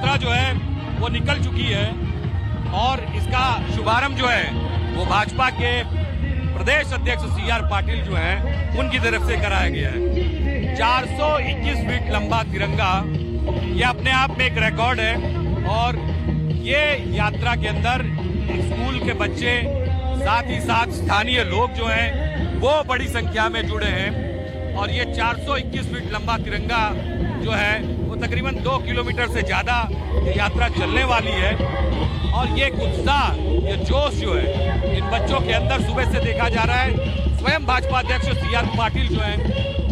यात्रा जो है वो निकल चुकी है और इसका शुभारंभ जो है वो भाजपा के प्रदेश अध्यक्ष CR पाटिल जो हैं उनकी तरफ से कराया गया है। 421 फीट लंबा तिरंगा ये अपने आप में एक रिकॉर्ड है और ये यात्रा के अंदर स्कूल के बच्चे साथ ही साथ स्थानीय लोग जो हैं वो बड़ी संख्या में जुड़े हैं और ये 421 फीट लंबा तिरंगा जो है वो तकरीबन 2 किलोमीटर से ज्यादा ये यात्रा चलने वाली है और ये उत्साह ये जोश जो है इन बच्चों के अंदर सुबह से देखा जा रहा है। स्वयं भाजपा अध्यक्ष CR पाटिल जो हैं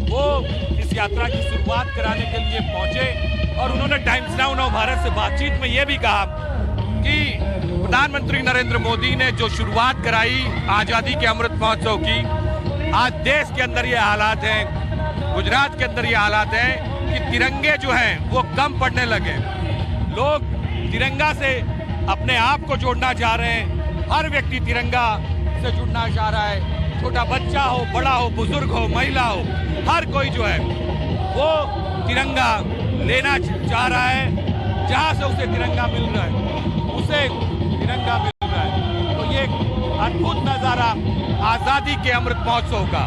वो इस यात्रा की शुरुआत कराने के लिए पहुंचे और उन्होंने टाइम्स नाउ नव भारत से बातचीत में ये भी कहा कि प्रधानमंत्री नरेंद्र मोदी ने जो शुरुआत कराई आजादी के अमृत महोत्सव की, आज देश के अंदर ये हालात हैं, गुजरात के अंदर ये हालात हैं कि तिरंगे जो हैं वो कम पड़ने लगे। लोग तिरंगा से अपने आप को जोड़ना चाह रहे हैं, हर व्यक्ति तिरंगा से जुड़ना चाह रहा है, छोटा बच्चा हो, बड़ा हो, बुजुर्ग हो, महिला हो, हर कोई जो है वो तिरंगा लेना चाह रहा है। जहां से उसे तिरंगा मिल रहा है उसे तिरंगा मिल रहा है। तो ये अद्भुत नजारा आजादी के अमृत महोत्सव का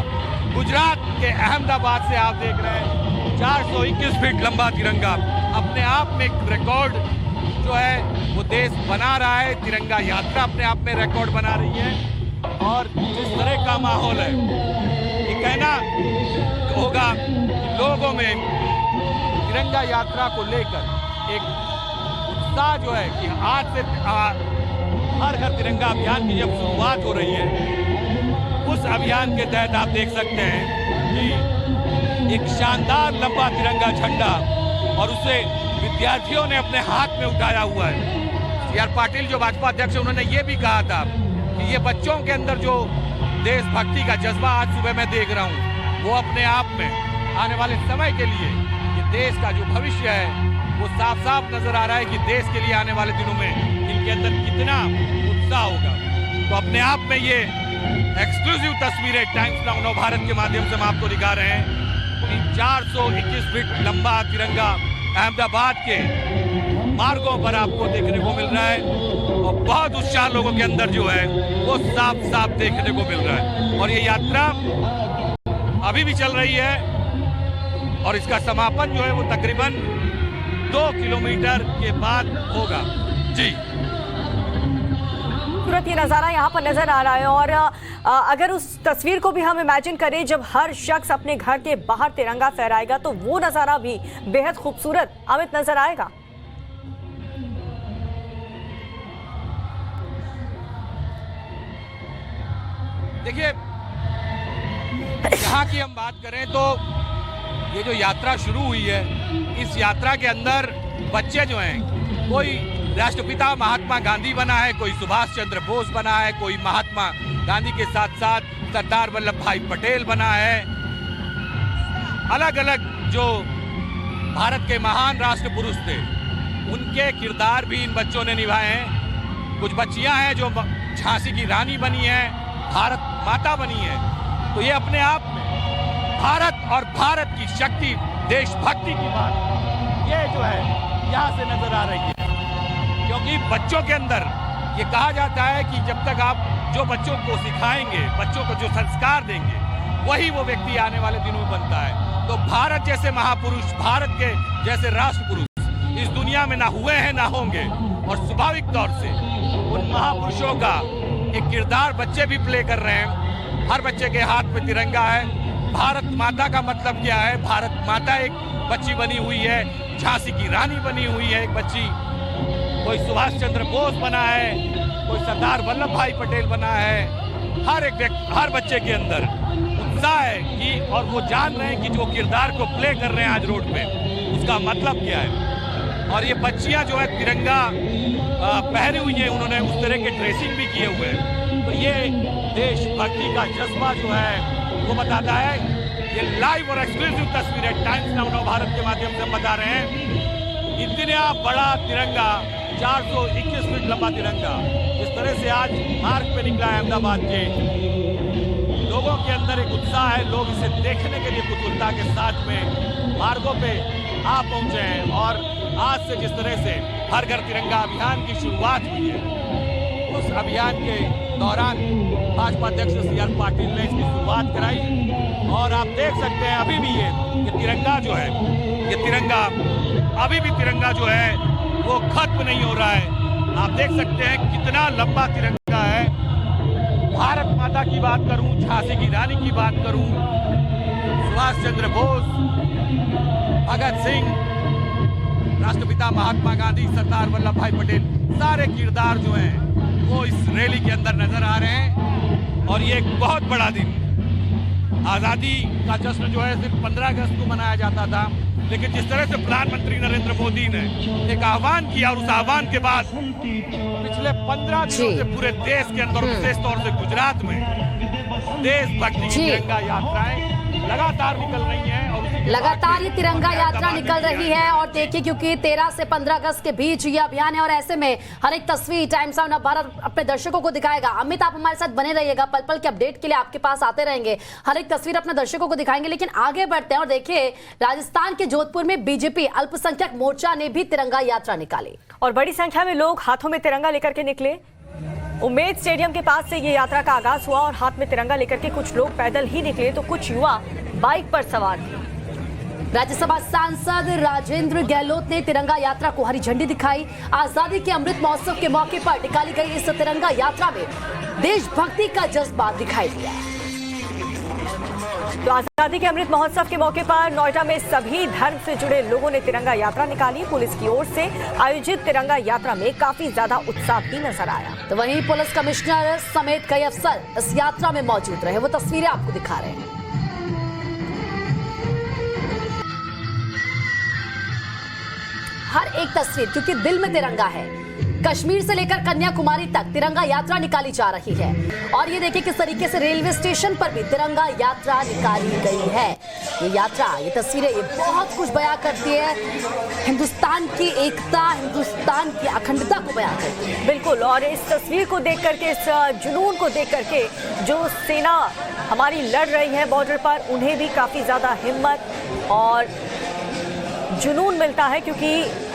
गुजरात के अहमदाबाद से आप देख रहे हैं। 421 फीट लंबा तिरंगा अपने आप में एक रिकॉर्ड जो है वो देश बना रहा है। तिरंगा यात्रा अपने आप में रिकॉर्ड बना रही है और जिस तरह का माहौल है ये कहना होगा कि लोगों में तिरंगा यात्रा को लेकर एक उत्साह जो है कि आज से हर घर तिरंगा अभियान की जब शुरुआत हो रही है उस अभियान के तहत आप देख सकते हैं कि एक शानदार लंबा तिरंगा झंडा और उसे विद्यार्थियों ने अपने हाथ में उठाया हुआ है। CR पाटिल जो भाजपा अध्यक्ष उन्होंने ये भी कहा था कि ये बच्चों के अंदर जो देशभक्ति का जज्बा आज सुबह मैं देख रहा हूँ वो अपने आप में आने वाले समय के लिए ये देश का जो भविष्य है वो साफ साफ नजर आ रहा है कि देश के लिए आने वाले दिनों में इनके अंदर कितना उत्साह होगा। तो अपने आप में ये एक्सक्लूसिव तस्वीरें टाइम्स नाउ नव भारत के माध्यम से हम आपको दिखा रहे हैं कि 421 फीट लंबा तिरंगा अहमदाबाद के मार्गों पर आपको देखने को मिल रहा है और बहुत उत्साह लोगों के अंदर जो है वो साफ साफ देखने को मिल रहा है। और ये यात्रा अभी भी चल रही है और इसका समापन जो है वो तकरीबन 2 किलोमीटर के बाद होगा। जी खूबसूरत ये नज़ारा यहाँ पर नजर आ रहा है और अगर उस तस्वीर को भी हम इमेजिन करें जब हर शख्स अपने घर के बाहर तिरंगा फहराएगा तो वो नज़ारा भी बेहद खूबसूरत अमित नजर आएगा। देखिए यहाँ की हम बात करें तो ये जो यात्रा शुरू हुई है इस यात्रा के अंदर बच्चे जो हैं कोई राष्ट्रपिता महात्मा गांधी बना है, कोई सुभाष चंद्र बोस बना है, कोई महात्मा गांधी के साथ साथ सरदार वल्लभ भाई पटेल बना है। अलग अलग जो भारत के महान राष्ट्र पुरुष थे उनके किरदार भी इन बच्चों ने निभाए हैं। कुछ बच्चियां हैं जो झांसी की रानी बनी है, भारत माता बनी है। तो ये अपने आप में भारत और भारत की शक्ति, देशभक्ति की बात ये जो है यहाँ से नजर आ रही है। क्योंकि बच्चों के अंदर ये कहा जाता है कि जब तक आप जो बच्चों को सिखाएंगे, बच्चों को जो संस्कार देंगे, वही वो व्यक्ति आने वाले दिनों में बनता है। तो भारत जैसे महापुरुष, भारत के जैसे राष्ट्र पुरुष इस दुनिया में ना हुए हैं ना होंगे और स्वाभाविक तौर से उन महापुरुषों का एक किरदार बच्चे भी प्ले कर रहे हैं। हर बच्चे के हाथ में तिरंगा है। भारत माता का मतलब क्या है? भारत माता एक बच्ची बनी हुई है, झांसी की रानी बनी हुई है एक बच्ची, कोई सुभाष चंद्र बोस बना है, कोई सरदार वल्लभ भाई पटेल बना है। हर एक व्यक्ति, हर बच्चे के अंदर उत्साह है कि और वो जान रहे हैं कि जो किरदार को प्ले कर रहे हैं आज रोड पे उसका मतलब क्या है। और ये बच्चियां जो है तिरंगा पहनी हुई है, उन्होंने उस तरह के ड्रेसिंग भी किए हुए हैं। तो ये देशभक्ति का जज्बा जो है वो बताता है। ये लाइव और एक्सक्लूसिव तस्वीरें टाइम्स नाउ नव भारत के माध्यम से हम बता रहे हैं। इतना बड़ा तिरंगा, 421 फीट लंबा तिरंगा इस तरह से आज मार्ग पे निकला है अहमदाबाद के। लोगों के अंदर एक उत्साह है, लोग इसे देखने के लिए कुतूहलता के साथ में मार्गों पे आप पहुंचे हैं और आज से जिस तरह से हर घर तिरंगा अभियान की शुरुआत हुई है, उस अभियान के दौरान भाजपा अध्यक्ष CR पाटिल ने इसकी शुरुआत कराई और आप देख सकते हैं अभी भी ये तिरंगा जो है, ये तिरंगा अभी भी तिरंगा जो है वो खत्म नहीं हो रहा है। आप देख सकते हैं कितना लंबा तिरंगा है। भारत माता की बात करूं, झांसी की रानी की बात करूं, सुभाष चंद्र बोस, भगत सिंह, राष्ट्रपिता महात्मा गांधी, सरदार वल्लभ भाई पटेल, सारे किरदार जो हैं वो इस रैली के अंदर नजर आ रहे हैं। और ये एक बहुत बड़ा दिन, आजादी का जश्न जो है सिर्फ 15 अगस्त को मनाया जाता था, लेकिन जिस तरह से प्रधानमंत्री नरेंद्र मोदी ने एक आह्वान किया और उस आह्वान के बाद पिछले 15 दिनों से पूरे देश के अंदर, विशेष तौर से गुजरात में देशभक्ति की तिरंगा यात्राएं लगातार निकल रही हैं और लगातार ये तिरंगा यात्रा निकल रही है। और देखिए, क्योंकि 13 से 15 अगस्त के बीच ये अभियान है और ऐसे में हर एक तस्वीर टाइम्स ऑफ नवभारत अपने दर्शकों को दिखाएगा। अमित, आप हमारे साथ बने रहिएगा, पल पल के अपडेट के लिए आपके पास आते रहेंगे, हर एक तस्वीर अपने दर्शकों को दिखाएंगे। लेकिन आगे बढ़ते हैं और देखिए, राजस्थान के जोधपुर में बीजेपी अल्पसंख्यक मोर्चा ने भी तिरंगा यात्रा निकाली और बड़ी संख्या में लोग हाथों में तिरंगा लेकर के निकले। उम्मेद स्टेडियम के पास से ये यात्रा का आगाज हुआ और हाथ में तिरंगा लेकर के कुछ लोग पैदल ही निकले तो कुछ युवा बाइक पर सवार थे। राज्यसभा सांसद राजेंद्र गहलोत ने तिरंगा यात्रा को हरी झंडी दिखाई। आजादी के अमृत महोत्सव के मौके पर निकाली गई इस तिरंगा यात्रा में देशभक्ति का जज्बा दिखाई दिया। तो आजादी के अमृत महोत्सव के मौके पर नोएडा में सभी धर्म से जुड़े लोगों ने तिरंगा यात्रा निकाली। पुलिस की ओर से आयोजित तिरंगा यात्रा में काफी ज्यादा उत्साह भी नजर आया। तो वहीं पुलिस कमिश्नर समेत कई अफसर इस यात्रा में मौजूद रहे, वो तस्वीरें आपको दिखा रहे हैं। हर एक तस्वीर, क्योंकि दिल में तिरंगा है, कश्मीर से लेकर कन्याकुमारी तक तिरंगा यात्रा निकाली जा रही है। और ये देखिए किस तरीके से रेलवे स्टेशन पर भी तिरंगा यात्रा निकाली गई है। ये यात्रा, ये तस्वीरें, ये बहुत कुछ बयां करती है, हिंदुस्तान की एकता, हिंदुस्तान की अखंडता को बयां करती है। बिल्कुल, और इस तस्वीर को देख करके, इस जुनून को देख करके जो सेना हमारी लड़ रही है बॉर्डर पर, उन्हें भी काफी ज्यादा हिम्मत और जुनून मिलता है, क्योंकि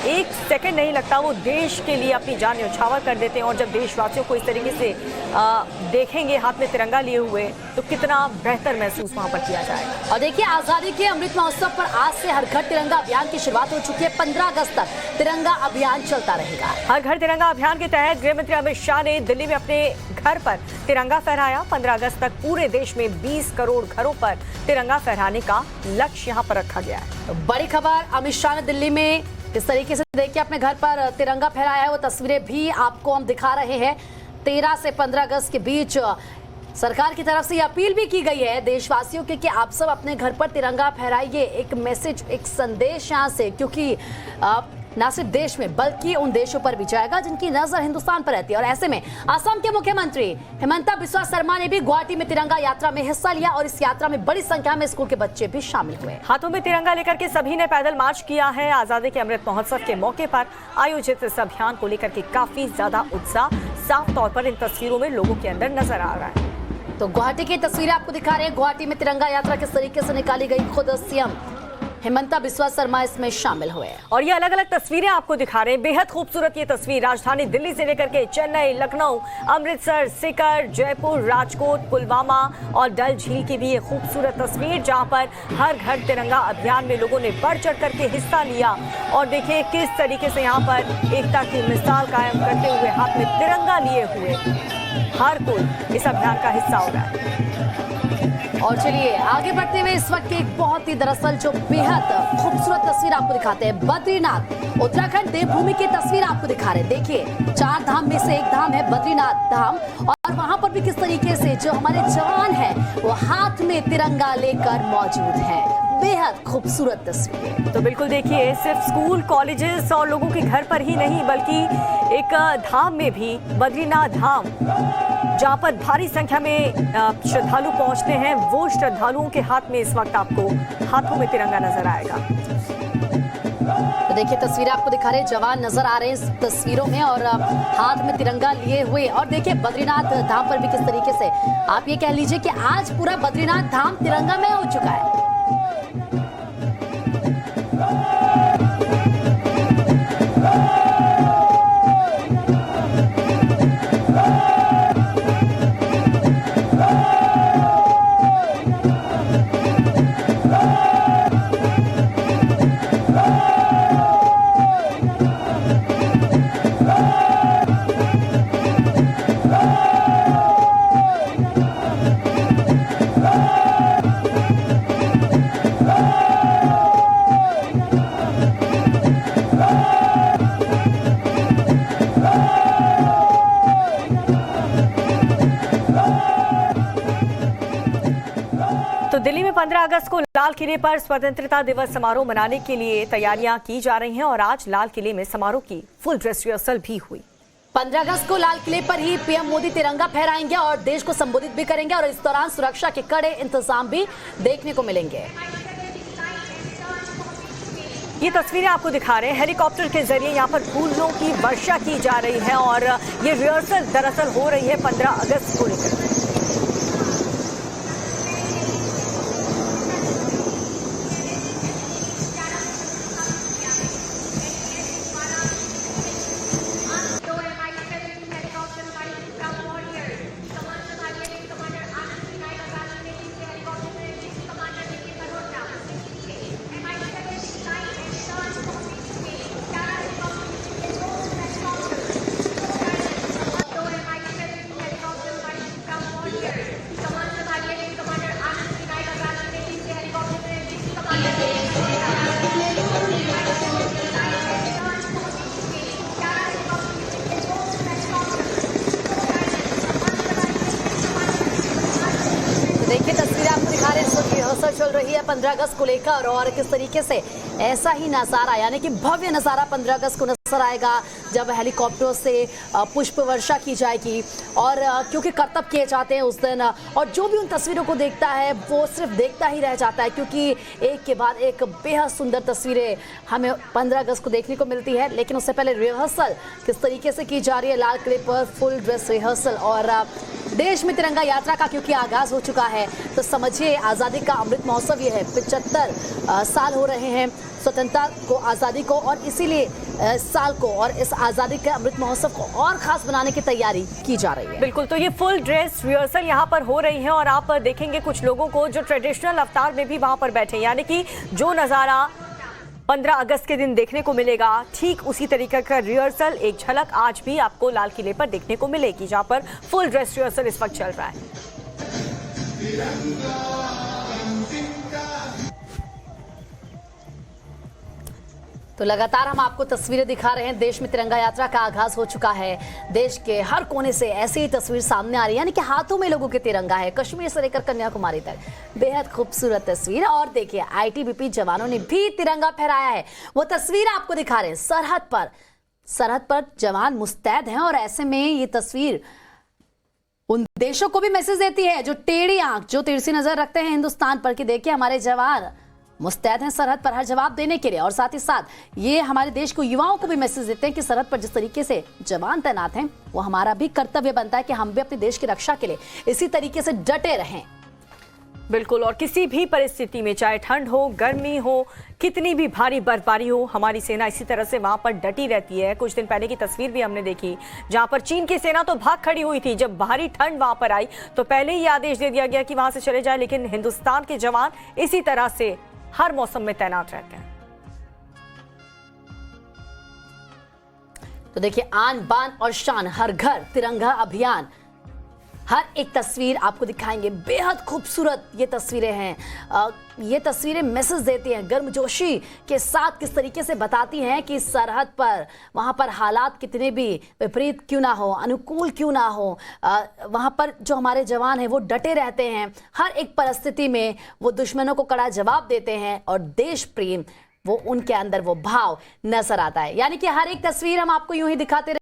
एक सेकंड नहीं लगता, वो देश के लिए अपनी जान न्यौछावर कर देते हैं। और जब देशवासियों को इस तरीके से देखेंगे हाथ में तिरंगा लिए हुए, तो कितना बेहतर महसूस वहां पर किया जाएगा। और देखिए, आजादी के अमृत महोत्सव पर आज से हर घर तिरंगा अभियान की शुरुआत हो चुकी है। 15 अगस्त तक तिरंगा अभियान चलता रहेगा। हर घर तिरंगा अभियान के तहत गृह मंत्री अमित शाह ने दिल्ली में अपने घर पर तिरंगा फहराया। 15 अगस्त तक पूरे देश में 20 करोड़ घरों पर तिरंगा फहराने का लक्ष्य यहाँ पर रखा गया है। तो बड़ी खबर, अमित शाह ने दिल्ली में इस तरीके से देखिए अपने घर पर तिरंगा फहराया है। वो तस्वीरें भी आपको हम दिखा रहे हैं। 13 से 15 अगस्त के बीच सरकार की तरफ से ये अपील भी की गई है देशवासियों की कि आप सब अपने घर पर तिरंगा फहराइए। एक मैसेज, एक संदेश यहाँ से, क्योंकि न सिर्फ देश में बल्कि उन देशों पर भी जाएगा जिनकी नजर हिंदुस्तान पर रहती है। और ऐसे में असम के मुख्यमंत्री हिमंता बिस्वा शर्मा ने भी गुवाहाटी में तिरंगा यात्रा में हिस्सा लिया और इस यात्रा में बड़ी संख्या में स्कूल के बच्चे भी शामिल हुए। हाथों में तिरंगा लेकर के सभी ने पैदल मार्च किया है। आजादी के अमृत महोत्सव के मौके पर आयोजित इस अभियान को लेकर के काफी ज्यादा उत्साह साफ तौर पर इन तस्वीरों में लोगों के अंदर नजर आ रहा है। तो गुवाहाटी की तस्वीरें आपको दिखा रहे हैं। गुवाहाटी में तिरंगा यात्रा किस तरीके से निकाली गई, खुद सीएम हिमंता बिस्वा शर्मा इसमें शामिल हुए। और ये अलग अलग तस्वीरें आपको दिखा रहे हैं। बेहद खूबसूरत ये तस्वीर राजधानी दिल्ली से लेकर के चेन्नई, लखनऊ, अमृतसर, सीकर, जयपुर, राजकोट, पुलवामा और डल झील की भी ये खूबसूरत तस्वीर, जहां पर हर घर तिरंगा अभियान में लोगों ने बढ़ चढ़ करके हिस्सा लिया। और देखिए किस तरीके से यहाँ पर एकता की मिसाल कायम करते हुए हाथ में तिरंगा लिए हुए हर कोई इस अभियान का हिस्सा हो रहा है। और चलिए आगे बढ़ते हुए इस वक्त एक बहुत ही दरअसल जो बेहद खूबसूरत तस्वीर आपको दिखाते हैं। बद्रीनाथ उत्तराखंड देवभूमि की तस्वीर आपको दिखा रहे हैं। देखिए 4 धाम में से एक धाम है बद्रीनाथ धाम, और वहां पर भी किस तरीके से जो हमारे जवान हैं वो हाथ में तिरंगा लेकर मौजूद है। बेहद खूबसूरत तस्वीर। तो बिल्कुल देखिए, सिर्फ स्कूल, कॉलेजेस और लोगों के घर पर ही नहीं, बल्कि एक धाम में भी, बद्रीनाथ धाम, जहां पर भारी संख्या में श्रद्धालु पहुंचते हैं, वो श्रद्धालुओं के हाथ में इस वक्त आपको हाथों में तिरंगा नजर आएगा। तो देखिए तस्वीरें आपको दिखा रहे, जवान नजर आ रहे हैं इस तस्वीरों में और हाथ में तिरंगा लिए हुए। और देखिए बद्रीनाथ धाम पर भी किस तरीके से आप ये कह लीजिए कि आज पूरा बद्रीनाथ धाम तिरंगा में हो चुका है। अगस्त को लाल किले पर स्वतंत्रता दिवस समारोह मनाने के लिए तैयारियां की जा रही हैं और आज लाल किले में समारोह की फुल ड्रेस रिहर्सल भी हुई। 15 अगस्त को लाल किले पर ही पीएम मोदी तिरंगा फहराएंगे और देश को संबोधित भी करेंगे और इस दौरान सुरक्षा के कड़े इंतजाम भी देखने को मिलेंगे। ये तस्वीरें आपको दिखा रहे हैं, हेलीकॉप्टर के जरिए यहाँ पर फूलों की वर्षा की जा रही है और ये रिहर्सल दरअसल हो रही है 15 अगस्त को लेकर। देखिए तस्वीरें आपको दिखा रहे हैं, इस वक्त रिहर्सल चल रही है 15 अगस्त को लेकर और किस तरीके से ऐसा ही नजारा यानी कि भव्य नजारा 15 अगस्त को नजर आएगा जब हेलीकॉप्टरों से पुष्प वर्षा की जाएगी और क्योंकि कर्तव्य किए जाते हैं उस दिन और जो भी उन तस्वीरों को देखता है वो सिर्फ देखता ही रह जाता है क्योंकि एक के बाद एक बेहद सुंदर तस्वीरें हमें 15 अगस्त को देखने को मिलती है। लेकिन उससे पहले रिहर्सल किस तरीके से की जा रही है लाल किले पर, फुल ड्रेस रिहर्सल और देश में तिरंगा यात्रा का क्योंकि आगाज हो चुका है तो समझिए आज़ादी का अमृत महोत्सव ये है। 75 साल हो रहे हैं स्वतंत्रता को, आज़ादी को और इसीलिए इस साल को और इस आज़ादी के अमृत महोत्सव को और खास बनाने की तैयारी की जा रही है। बिल्कुल, तो ये फुल ड्रेस रिहर्सल यहाँ पर हो रही है और आप देखेंगे कुछ लोगों को जो ट्रेडिशनल अवतार में भी वहां पर बैठे, यानी कि जो नज़ारा 15 अगस्त के दिन देखने को मिलेगा ठीक उसी तरीके का रिहर्सल एक झलक आज भी आपको लाल किले पर देखने को मिलेगी जहां पर फुल ड्रेस रिहर्सल इस वक्त चल रहा है। तो लगातार हम आपको तस्वीरें दिखा रहे हैं, देश में तिरंगा यात्रा का आगाज हो चुका है। देश के हर कोने से ऐसी ही तस्वीर सामने आ रही है यानी कि हाथों में लोगों के तिरंगा है, कश्मीर से लेकर कन्याकुमारी तक बेहद खूबसूरत तस्वीर। और देखिए आईटीबीपी जवानों ने भी तिरंगा फहराया है, वो तस्वीर आपको दिखा रहे हैं। सरहद पर जवान मुस्तैद हैं और ऐसे में ये तस्वीर उन देशों को भी मैसेज देती है जो टेढ़ी आंख, जो तिरछी नजर रखते हैं हिंदुस्तान पर कि देखिए हमारे जवान मुस्तैद हैं सरहद पर हर जवाब देने के लिए। और साथ ही साथ ये हमारे देश को युवाओं को भी मैसेज देते हैं कि सरहद पर जिस तरीके से जवान तैनात हैं वो हमारा भी कर्तव्य बनता है कि हम भी अपने देश की रक्षा के लिए इसी तरीके से डटे रहें। बिल्कुल, और किसी भी परिस्थिति में चाहे ठंड हो, गर्मी हो, कितनी भी भारी बर्फबारी हो, हमारी सेना इसी तरह से वहां पर डटी रहती है। कुछ दिन पहले की तस्वीर भी हमने देखी जहां पर चीन की सेना तो भाग खड़ी हुई थी, जब भारी ठंड वहां पर आई तो पहले ही आदेश दे दिया गया कि वहां से चले जाए, लेकिन हिंदुस्तान के जवान इसी तरह से हर मौसम में तैनात रहते हैं। तो देखिए आन बान और शान, हर घर तिरंगा अभियान, हर एक तस्वीर आपको दिखाएंगे। बेहद खूबसूरत ये तस्वीरें हैं, ये तस्वीरें मैसेज देती हैं, गर्मजोशी के साथ किस तरीके से बताती हैं कि सरहद पर वहाँ पर हालात कितने भी विपरीत क्यों ना हो, अनुकूल क्यों ना हो, वहाँ पर जो हमारे जवान हैं वो डटे रहते हैं, हर एक परिस्थिति में वो दुश्मनों को कड़ा जवाब देते हैं और देश प्रेम वो उनके अंदर वो भाव नजर आता है। यानी कि हर एक तस्वीर हम आपको यूं ही दिखाते